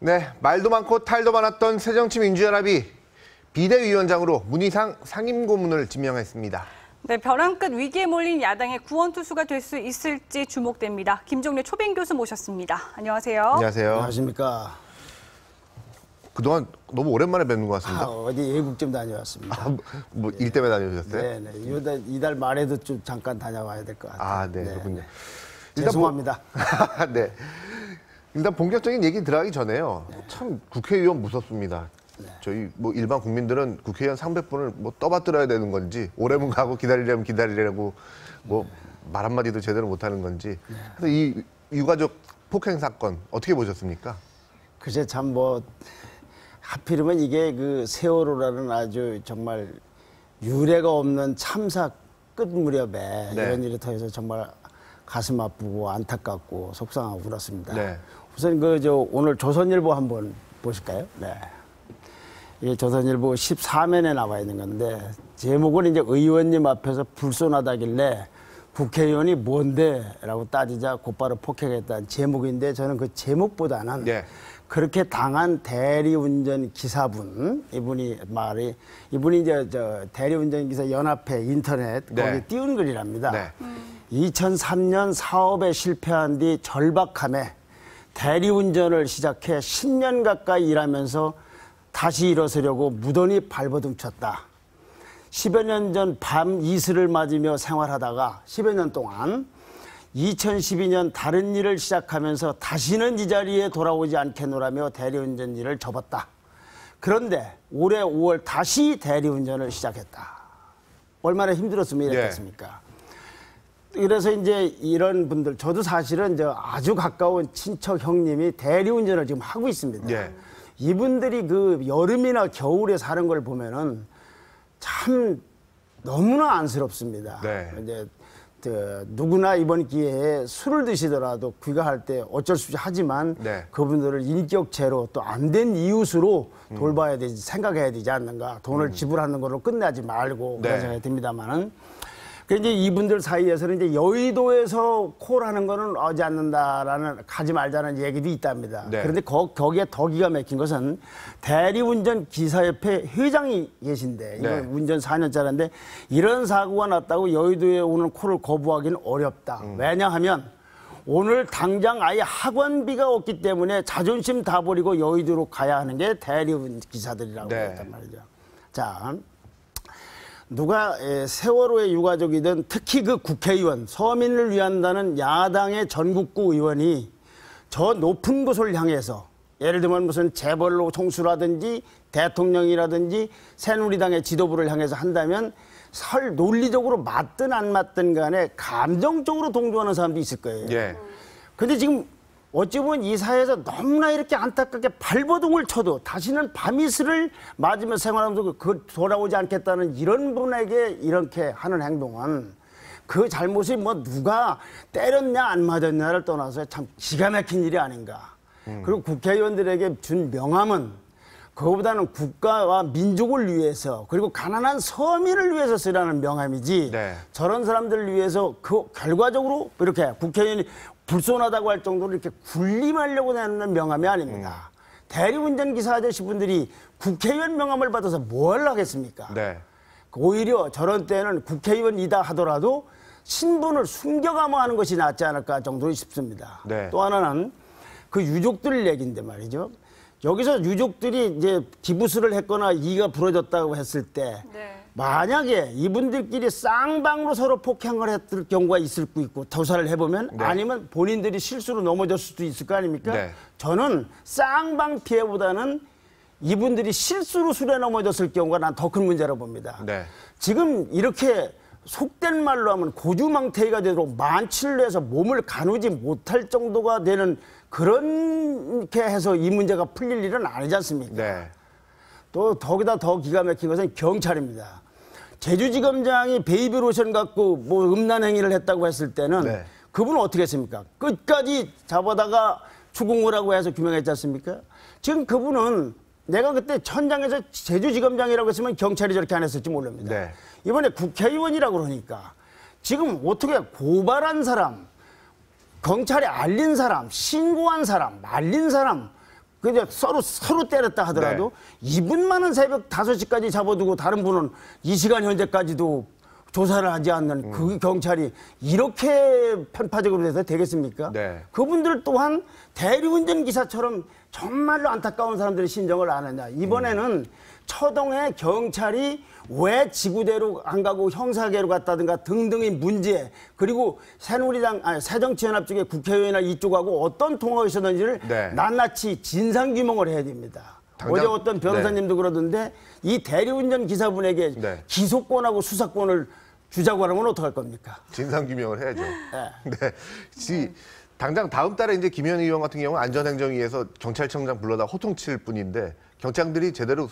네, 말도 많고 탈도 많았던 새정치민주연합이 비대위원장으로 문희상 상임고문을 지명했습니다. 네, 벼랑 끝 위기에 몰린 야당의 구원투수가 될 수 있을지 주목됩니다. 김종래 초빙 교수 모셨습니다. 안녕하세요. 안녕하세요. 안녕하십니까. 그동안 너무 오랜만에 뵙는 것 같습니다. 어디 외국 좀 다녀왔습니다. 뭐 일 때문에 다녀오셨어요? 네네. 이달 말에도 좀 잠깐 다녀와야 될 것 같아요. 아, 네, 그렇군요. 죄송합니다. 네. 일단 본격적인 얘기 들어가기 전에요. 참 국회의원 무섭습니다. 저희 뭐 일반 국민들은 국회의원 상백분을 뭐 떠받들어야 되는 건지 오래면 가고 기다리려면 기다리려고 뭐 말 한마디도 제대로 못하는 건지. 그래서 이 유가족 폭행 사건 어떻게 보셨습니까? 글쎄 참 뭐 하필이면 이게 그 세월호라는 아주 정말 유례가 없는 참사 끝 무렵에 이런 일이 터져서 정말 가슴 아프고 안타깝고 속상하고 그렇습니다. 우선 오늘 조선일보 한번 보실까요? 네. 이 조선일보 14면에 나와 있는 건데 제목은 이제 의원님 앞에서 불손하다길래 국회의원이 뭔데? 라고 따지자 곧바로 폭행했다는 제목인데 저는 그 제목보다는 그렇게 당한 대리운전 기사분 이분이 이제 대리운전 기사 연합회 인터넷 거기 띄운 글이랍니다. 2003년 사업에 실패한 뒤 절박함에 대리운전을 시작해 10년 가까이 일하면서 다시 일어서려고 무던히 발버둥 쳤다. 10여 년 전 밤 이슬을 맞으며 생활하다가 10여 년 동안 2012년 다른 일을 시작하면서 다시는 이 자리에 돌아오지 않겠노라며 대리운전 일을 접었다. 그런데 올해 5월 다시 대리운전을 시작했다. 얼마나 힘들었으면 이랬겠습니까? 그래서 이제 이런 분들, 저도 사실은 아주 가까운 친척 형님이 대리운전을 지금 하고 있습니다. 이분들이 그 여름이나 겨울에 사는 걸 보면은 참 너무나 안쓰럽습니다. 이제 누구나 이번 기회에 술을 드시더라도 귀가할 때 어쩔 수 없이 하지만 그분들을 인격체로 또 안 된 이웃으로 돌봐야 되지, 생각해야 되지 않는가. 돈을 지불하는 걸로 끝나지 말고 그런 생각이 듭니다만은. 이제 이분들 사이에서는 이제 여의도에서 콜하는 거는 하지 않는다라는, 가지 말자는 얘기도 있답니다. 그런데 거기에 더 기가 막힌 것은 대리운전 기사협회 회장이 계신데, 이거 운전 4년짜리인데 이런 사고가 났다고 여의도에 오는 콜을 거부하기는 어렵다. 왜냐하면 오늘 당장 아예 학원비가 없기 때문에 자존심 다 버리고 여의도로 가야 하는 게 대리운전 기사들이라고 했단 말이죠. 자. 누가 세월호의 유가족이든 특히 그 국회의원, 서민을 위한다는 야당의 전국구 의원이 저 높은 곳을 향해서 예를 들면 무슨 재벌로 총수라든지 대통령이라든지 새누리당의 지도부를 향해서 한다면 논리적으로 맞든 안 맞든 간에 감정적으로 동조하는 사람도 있을 거예요. 근데 지금 어찌 보면 이 사회에서 너무나 이렇게 안타깝게 발버둥을 쳐도 다시는 밤이슬을 맞으며 생활하면서 돌아오지 않겠다는 이런 분에게 이렇게 하는 행동은 그 잘못이 뭐 누가 때렸냐 안 맞았냐를 떠나서 참 기가 막힌 일이 아닌가. 그리고 국회의원들에게 준 명함은 그거보다는 국가와 민족을 위해서 그리고 가난한 서민을 위해서 쓰라는 명함이지 저런 사람들을 위해서 결과적으로 이렇게 국회의원이 불손하다고 할 정도로 이렇게 군림하려고 내는 명함이 아닙니다. 대리운전 기사 아저씨 분들이 국회의원 명함을 받아서 뭘 하겠습니까? 오히려 저런 때는 국회의원이다 하더라도 신분을 숨겨가며 하는 것이 낫지 않을까 정도로 싶습니다. 또 하나는 그 유족들 얘기인데 말이죠. 여기서 유족들이 이제 기부수를 했거나 이가 부러졌다고 했을 때 만약에 이분들끼리 쌍방으로 서로 폭행을 했을 경우가 있을 수 있고 조사를 해보면 아니면 본인들이 실수로 넘어졌을 수도 있을 거 아닙니까? 저는 쌍방 피해보다는 이분들이 실수로 술에 넘어졌을 경우가 난 더 큰 문제라고 봅니다. 지금 이렇게 속된 말로 하면 고주망태기가 되도록 만취를 해서 몸을 가누지 못할 정도가 되는 그렇게 해서 이 문제가 풀릴 일은 아니지 않습니까? 또 거기다 더 기가 막힌 것은 경찰입니다. 제주지검장이 베이비로션 갖고 뭐 음란 행위를 했다고 했을 때는 그분은 어떻게 했습니까? 끝까지 잡아다가 추궁을 하고 해서 규명했지 않습니까? 지금 그분은 내가 그때 천장에서 제주지검장이라고 했으면 경찰이 저렇게 안 했을지 모릅니다. 이번에 국회의원이라고 그러니까 지금 어떻게 고발한 사람, 경찰에 알린 사람, 신고한 사람, 말린 사람 그냥 서로 때렸다 하더라도 이분만은 새벽 5시까지 잡아두고 다른 분은 이 시간 현재까지도 조사를 하지 않는 그 경찰이 이렇게 편파적으로 돼서 되겠습니까? 네. 그분들 또한 대리운전 기사처럼 정말로 안타까운 사람들의 심정을 아느냐. 이번에는 초동에 경찰이 왜 지구대로 안 가고 형사계로 갔다든가 등등의 문제, 그리고 새정치연합 쪽에 국회의원이나 이쪽하고 어떤 통화가 있었는지를 네. 낱낱이 진상규명을 해야 됩니다. 어제 어떤 변호사님도 그러던데 이 대리운전 기사분에게 네. 기소권하고 수사권을 주자고 하면 어떡할 겁니까? 진상규명을 해야죠. 네. 당장 다음 달에 이제 김현희 의원 같은 경우는 안전행정위에서 경찰청장 불러다 호통칠 뿐인데 경찰들이 제대로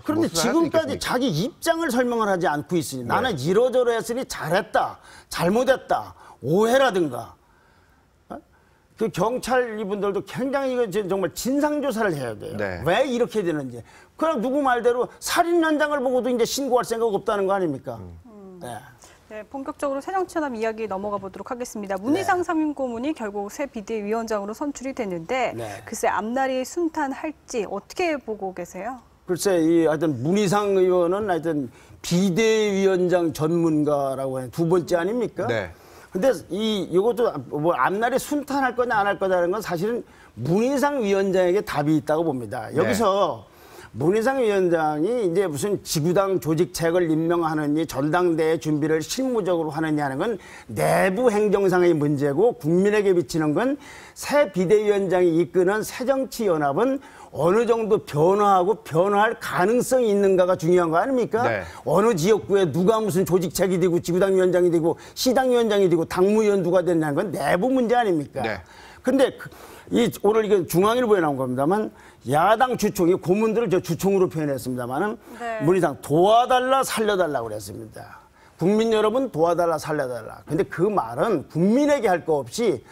그런데 지금까지 자기 입장을 설명을 하지 않고 있으니 나는 이러저러 했으니 잘했다, 잘못했다, 오해라든가. 그 경찰 이분들도 굉장히 이거 정말 진상조사를 해야 돼요. 네. 왜 이렇게 되는지. 그냥 누구 말대로 살인 현장을 보고도 이제 신고할 생각 없다는 거 아닙니까? 네. 네, 본격적으로 새정치연합 이야기 넘어가 보도록 하겠습니다. 문희상 상임고문이 결국 새 비대위원장으로 선출이 됐는데 글쎄 앞날이 순탄할지 어떻게 보고 계세요? 글쎄, 하여튼 문희상 의원은 하여튼 비대위원장 전문가라고 하는 두 번째 아닙니까? 네. 근데 이것도 뭐 앞날이 순탄할 거냐 안 할 거냐는 건 사실은 문희상 위원장에게 답이 있다고 봅니다. 여기서 문희상 위원장이 이제 무슨 지구당 조직책을 임명하느니 전당대회 준비를 실무적으로 하느냐는 건 내부 행정상의 문제고 국민에게 비치는 건 새 비대위원장이 이끄는 새정치연합은 어느 정도 변화하고 변화할 가능성이 있는가가 중요한 거 아닙니까? 네. 어느 지역구에 누가 무슨 조직책이 되고 지구당 위원장이 되고 시당 위원장이 되고 당무위원 누가 됐냐는 건 내부 문제 아닙니까? 네. 근데 오늘 이게 중앙일보에 나온 겁니다만 야당 주총이 고문들을 저 주총으로 표현했습니다만은 문희상 도와달라 살려달라고 그랬습니다. 국민 여러분 도와달라 살려달라. 근데 그 말은 국민에게 할 거 없이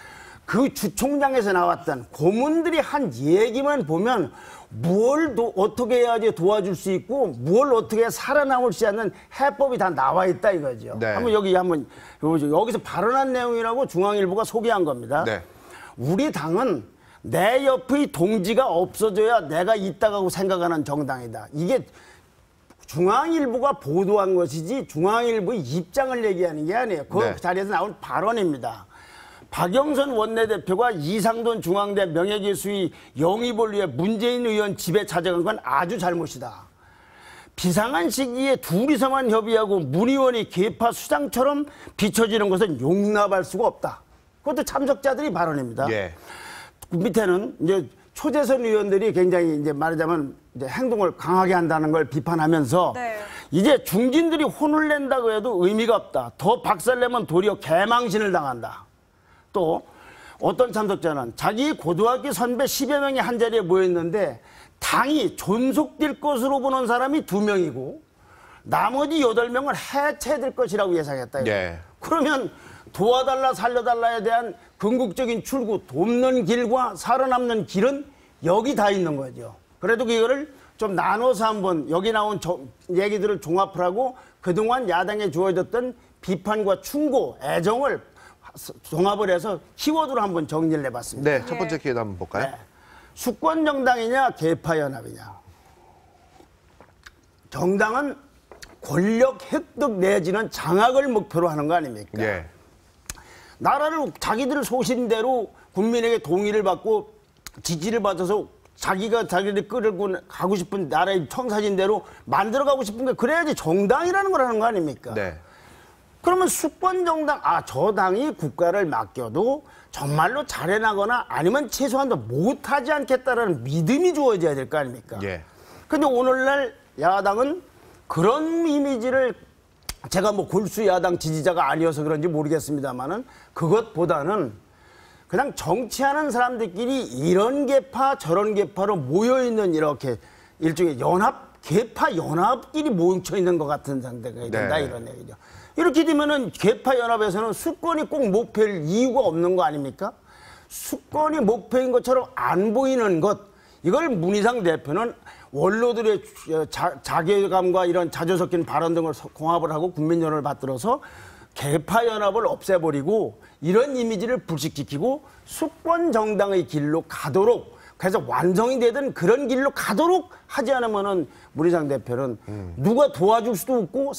그 주총장에서 나왔던 고문들이 한 얘기만 보면 뭘 어떻게 해야지 도와줄 수 있고 뭘 어떻게 해야 살아남을 수 있는 해법이 다 나와 있다 이거죠. 네. 한번 여기서 발언한 내용이라고 중앙일보가 소개한 겁니다. 네. 우리 당은 내 옆의 동지가 없어져야 내가 있다고 생각하는 정당이다. 이게 중앙일보가 보도한 것이지 중앙일보의 입장을 얘기하는 게 아니에요. 그 자리에서 나온 발언입니다. 박영선 원내대표가 이상돈 중앙대 명예교수의 영입을 위해 문재인 의원 집에 찾아간 건 아주 잘못이다. 비상한 시기에 둘이서만 협의하고 문 의원이 계파 수장처럼 비춰지는 것은 용납할 수가 없다. 그것도 참석자들이 발언입니다. 예. 밑에는 이제 초재선 의원들이 굉장히 이제 말하자면 이제 행동을 강하게 한다는 걸 비판하면서 이제 중진들이 혼을 낸다고 해도 의미가 없다. 더 박살내면 도리어 개망신을 당한다. 또 어떤 참석자는 자기 고등학교 선배 10여 명이 한 자리에 모였는데 당이 존속될 것으로 보는 사람이 2명이고 나머지 8명은 해체될 것이라고 예상했다. 예. 그러면 도와달라 살려달라에 대한 궁극적인 출구, 돕는 길과 살아남는 길은 여기 다 있는 거죠. 그래도 이거를 좀 나눠서 한번 여기 나온 얘기들을 종합을 하고 그동안 야당에 주어졌던 비판과 충고, 애정을 종합을 해서 키워드로 한번 정리를 해봤습니다. 네, 첫 번째 키워드 한번 볼까요? 네. 수권정당이냐 계파연합이냐. 정당은 권력 획득 내지는 장악을 목표로 하는 거 아닙니까? 네. 나라를 자기들 소신대로 국민에게 동의를 받고 지지를 받아서 자기가 자기를 끌고 가고 싶은 나라의 청사진대로 만들어가고 싶은 게 그래야지 정당이라는 걸 하는 거 아닙니까? 네. 그러면 수권정당, 저 당이 국가를 맡겨도 정말로 잘해나거나 아니면 최소한 더 못하지 않겠다라는 믿음이 주어져야 될 거 아닙니까? 예. 근데 오늘날 야당은 그런 이미지를 제가 뭐 골수 야당 지지자가 아니어서 그런지 모르겠습니다만은 그것보다는 그냥 정치하는 사람들끼리 이런 계파 저런 계파로 모여있는 이렇게 일종의 계파 연합끼리 뭉쳐있는 것 같은 상태가 된다 이런 얘기죠. 이렇게 되면은 계파 연합에서는 수권이 꼭 목표일 이유가 없는 거 아닙니까? 수권이 목표인 것처럼 안 보이는 것, 이걸 문희상 대표는 원로들의 자괴감과 이런 자조 섞인 발언 등을 공합을 하고 국민 여론을 받들어서 계파 연합을 없애버리고 이런 이미지를 불식시키고 수권 정당의 길로 가도록 그래서 완성이 되든 그런 길로 가도록 하지 않으면은 문희상 대표는 누가 도와줄 수도 없고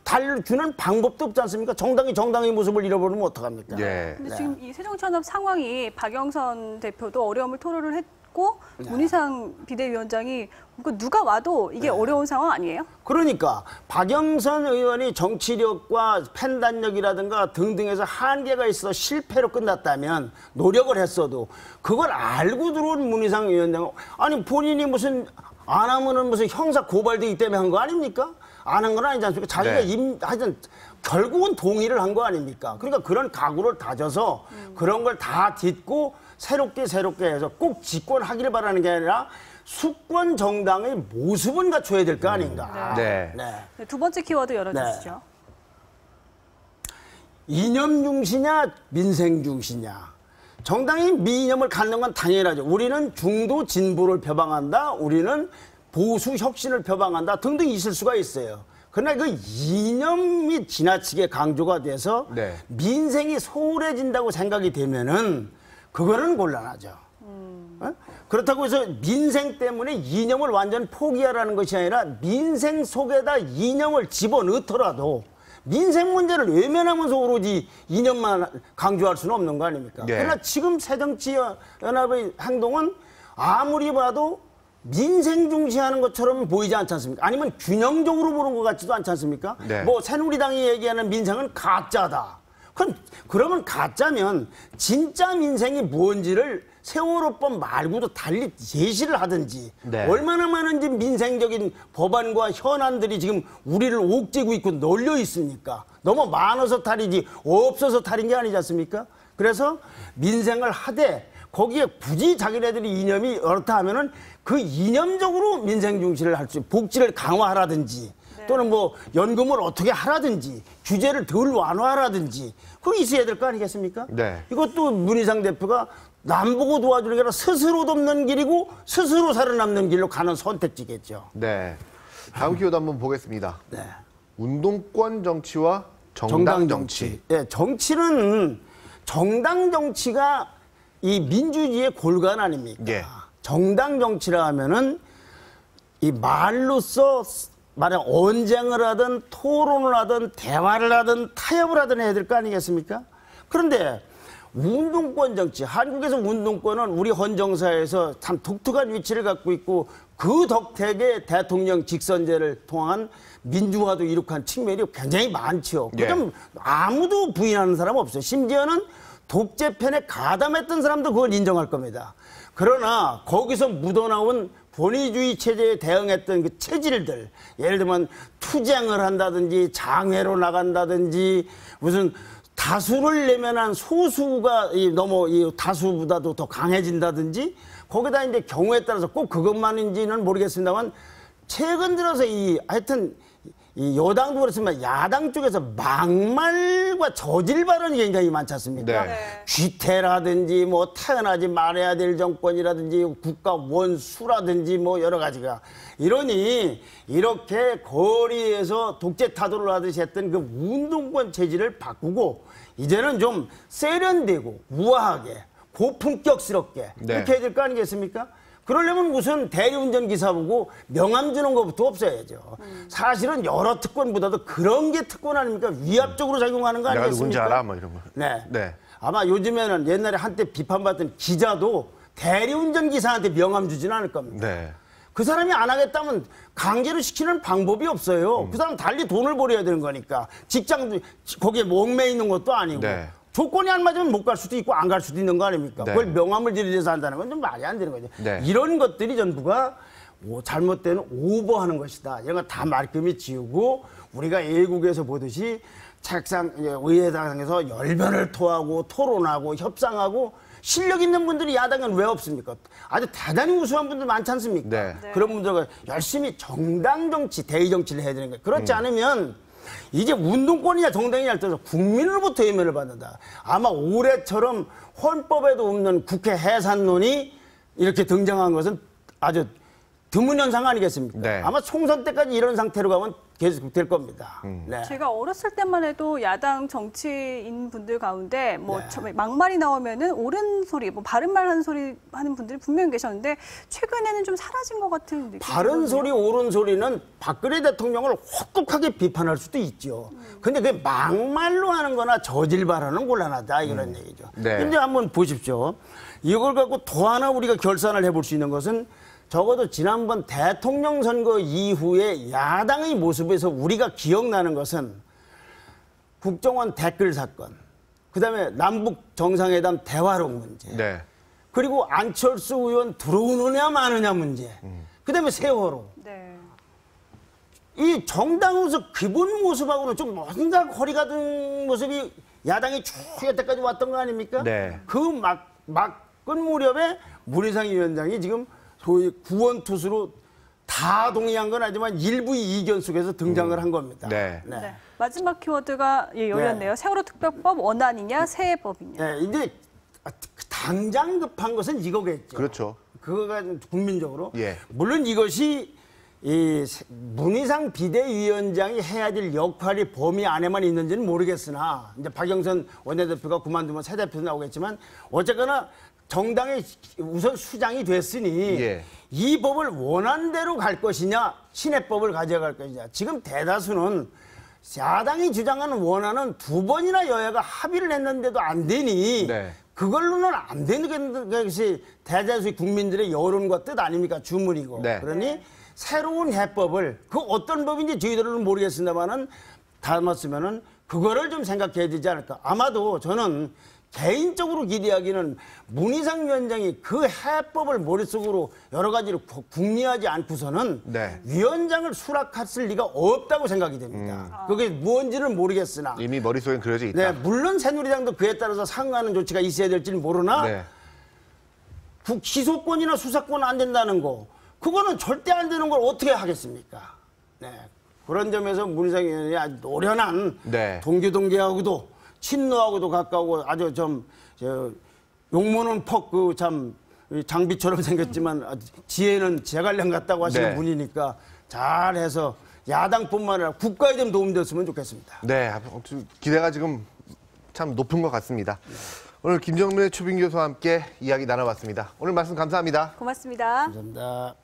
달려주는 방법도 없지 않습니까? 정당이 정당의 모습을 잃어버리면 어떡합니까? 예. 근데 지금 이 새정치연합 상황이 박영선 대표도 어려움을 토로를 했고 문희상 비대위원장이 누가 와도 이게 어려운 상황 아니에요? 그러니까 박영선 의원이 정치력과 판단력이라든가 등등에서 한계가 있어 실패로 끝났다면 노력을 했어도 그걸 알고 들어온 문희상 위원장은 아니 본인이 무슨 안 하면은 무슨 형사 고발되기 때문에 한 거 아닙니까? 안 한 건 아니지 않습니까? 자기가 하여튼 결국은 동의를 한 거 아닙니까? 그러니까 그런 각오를 다져서 그런 걸 다 딛고 새롭게 해서 꼭 집권하기를 바라는 게 아니라 수권 정당의 모습은 갖춰야 될 거 아닌가. 네. 네, 두 번째 키워드 열어주시죠. 이념 중시냐 민생 중시냐. 정당이 미이념을 갖는 건 당연하죠. 우리는 중도 진보를 표방한다. 우리는 보수 혁신을 표방한다. 등등 있을 수가 있어요. 그러나 그 이념이 지나치게 강조가 돼서 민생이 소홀해진다고 생각이 되면은 그거는 곤란하죠. 그렇다고 해서 민생 때문에 이념을 완전 포기하라는 것이 아니라 민생 속에다 이념을 집어넣더라도 민생 문제를 외면하면서 오로지 이념만 강조할 수는 없는 거 아닙니까? 그러나 지금 새정치연합의 행동은 아무리 봐도 민생 중시하는 것처럼 보이지 않지 않습니까? 아니면 균형적으로 보는 것 같지도 않지 않습니까? 뭐 새누리당이 얘기하는 민생은 가짜다. 그러면 가짜면 진짜 민생이 뭔지를 세월호법 말고도 달리 제시를 하든지 얼마나 많은 민생적인 법안과 현안들이 지금 우리를 옥죄고 있고 널려 있습니까? 너무 많아서 탈이지 없어서 탈인 게 아니지 않습니까? 그래서 민생을 하되 거기에 굳이 자기네들이 이념이 그렇다 하면은 그 이념적으로 민생 중시를 할 수, 복지를 강화하라든지 또는 뭐 연금을 어떻게 하라든지 규제를 덜 완화하라든지 그게 있어야 될 거 아니겠습니까? 이것도 문희상 대표가 남 보고 도와주는 게 아니라 스스로 돕는 길이고 스스로 살아남는 길로 가는 선택지겠죠. 다음 키워드 한번 보겠습니다. 운동권 정치와 정당 정치. 정치는 정당 정치가 이 민주주의의 골간 아닙니까? 정당 정치라 하면은 이 말로써 만약 언쟁을 하든 토론을 하든 대화를 하든 타협을 하든 해야 될 거 아니겠습니까? 그런데 운동권 정치, 한국에서 운동권은 우리 헌정사에서 참 독특한 위치를 갖고 있고 그 덕택에 대통령 직선제를 통한 민주화도 이룩한 측면이 굉장히 많죠. 그럼 아무도 부인하는 사람 없어요. 심지어는 독재편에 가담했던 사람도 그걸 인정할 겁니다. 그러나 거기서 묻어나온 권위주의 체제에 대응했던 그 체질들, 예를 들면 투쟁을 한다든지 장외로 나간다든지 무슨 다수를 내면한 소수가 너무 이 다수보다도 더 강해진다든지 거기다 이제 경우에 따라서 꼭 그것만인지는 모르겠습니다만 최근 들어서 하여튼 이 여당도 그렇지만 야당 쪽에서 막말과 저질 발언이 굉장히 많지 않습니까? 귀태라든지 뭐 태어나지 말아야 될 정권이라든지 국가 원수라든지 뭐 여러 가지가 이러니 이렇게 거리에서 독재 타도를 하듯이 했던 그 운동권 체질을 바꾸고 이제는 좀 세련되고 우아하게 고품격스럽게 이렇게 해야 될 거 아니겠습니까? 그러려면 우선 대리운전 기사 보고 명함 주는 것부터 없어야죠. 사실은 여러 특권보다도 그런 게 특권 아닙니까? 위압적으로 작용하는 거 아니겠습니까? 내가 누군지 알아? 뭐 이런 거. 아마 요즘에는 옛날에 한때 비판받던 기자도 대리운전 기사한테 명함 주지는 않을 겁니다. 그 사람이 안 하겠다면 강제로 시키는 방법이 없어요. 그 사람 달리 돈을 벌여야 되는 거니까. 직장도 거기에 목매 있는 것도 아니고. 조건이 안 맞으면 못 갈 수도 있고 안 갈 수도 있는 거 아닙니까? 그걸 명함을 들이대서 한다는 건 좀 말이 안 되는 거죠. 이런 것들이 전부가 잘못된 오버하는 것이다. 이런 거 다 말끔히 지우고 우리가 외국에서 보듯이 책상 의회당에서 열변을 토하고 토론하고 협상하고 실력 있는 분들이 야당은 왜 없습니까? 아주 대단히 우수한 분들 많지 않습니까? 그런 분들과 열심히 정당 정치, 대의 정치를 해야 되는 거예요. 그렇지 않으면 이제 운동권이냐 정당이냐 할 때서 국민으로부터 외면을 받는다. 아마 올해처럼 헌법에도 없는 국회 해산론이 이렇게 등장한 것은 아주 드문 현상 아니겠습니까? 네. 아마 총선 때까지 이런 상태로 가면 계속 될 겁니다. 네. 제가 어렸을 때만 해도 야당 정치인 분들 가운데 뭐 네. 막말이 나오면은 옳은 소리, 뭐 바른 말 하는 소리 하는 분들이 분명히 계셨는데 최근에는 좀 사라진 것 같은 느낌이 바른 들거든요. 소리, 옳은 소리는 박근혜 대통령을 혹독하게 비판할 수도 있죠. 근데 그게 막말로 하는 거나 저질 발언은 곤란하다 이런 얘기죠. 네. 근데 한번 보십시오. 이걸 갖고 더 하나 우리가 결산을 해볼 수 있는 것은 적어도 지난번 대통령 선거 이후에 야당의 모습에서 우리가 기억나는 것은 국정원 댓글 사건, 그다음에 남북 정상회담 대화록 문제, 네. 그리고 안철수 의원 들어오느냐 마느냐 문제, 그다음에 세월호. 네. 이 정당으로서 기본 모습하고는 좀 뭔가 거리가 든 모습이 야당이 쭉 여태까지 왔던 거 아닙니까? 네. 그 끝 무렵에 문희상 위원장이 지금 소위 구원투수로 다 동의한 건 아니지만 일부 이견 속에서 등장을 한 겁니다. 네. 네. 마지막 키워드가 열렸네요. 세월호 특별법 원안이냐 세법이냐. 네, 이제 당장 급한 것은 이거겠죠. 그렇죠. 그거가 국민적으로. 예. 물론 이것이 이 문희상 비대위원장이 해야 될 역할이 범위 안에만 있는지는 모르겠으나 이제 박영선 원내대표가 그만두면 새 대표 나오겠지만 어쨌거나 정당의 우선 수장이 됐으니 예. 이 법을 원안대로 갈 것이냐 신해법을 가져갈 것이냐. 지금 대다수는 야당이 주장하는 원안은 두 번이나 여야가 합의를 했는데도 안 되니 네. 그걸로는 안 되는 것이 대다수의 국민들의 여론과 뜻 아닙니까? 주문이고. 네. 그러니 새로운 해법을 그 어떤 법인지 저희들은 모르겠습니다만은 담았으면은 그거를 좀 생각해야 되지 않을까. 아마도 저는 개인적으로 기대하기는 문희상 위원장이 그 해법을 머릿속으로 여러 가지로 궁리하지 않고서는 네. 위원장을 수락했을 리가 없다고 생각이 됩니다. 그게 무언지는 모르겠으나 이미 머릿속엔 그려져 있다. 네, 물론 새누리당도 그에 따라서 상응하는 조치가 있어야 될지는 모르나 네. 기소권이나 수사권 안 된다는 거 그거는 절대 안 되는 걸 어떻게 하겠습니까? 네, 그런 점에서 문희상 의원이 아주 노련한 네. 동기하고도 친노하고도 가까우고 아주 좀 용모는 퍽 그 참 장비처럼 생겼지만 지혜는 제갈량 같다고 하시는 네. 분이니까 잘해서 야당뿐만 아니라 국가에 좀 도움됐으면 좋겠습니다. 네, 아무튼 기대가 지금 참 높은 것 같습니다. 오늘 김정래 초빙 교수와 함께 이야기 나눠봤습니다. 오늘 말씀 감사합니다. 고맙습니다. 감사합니다.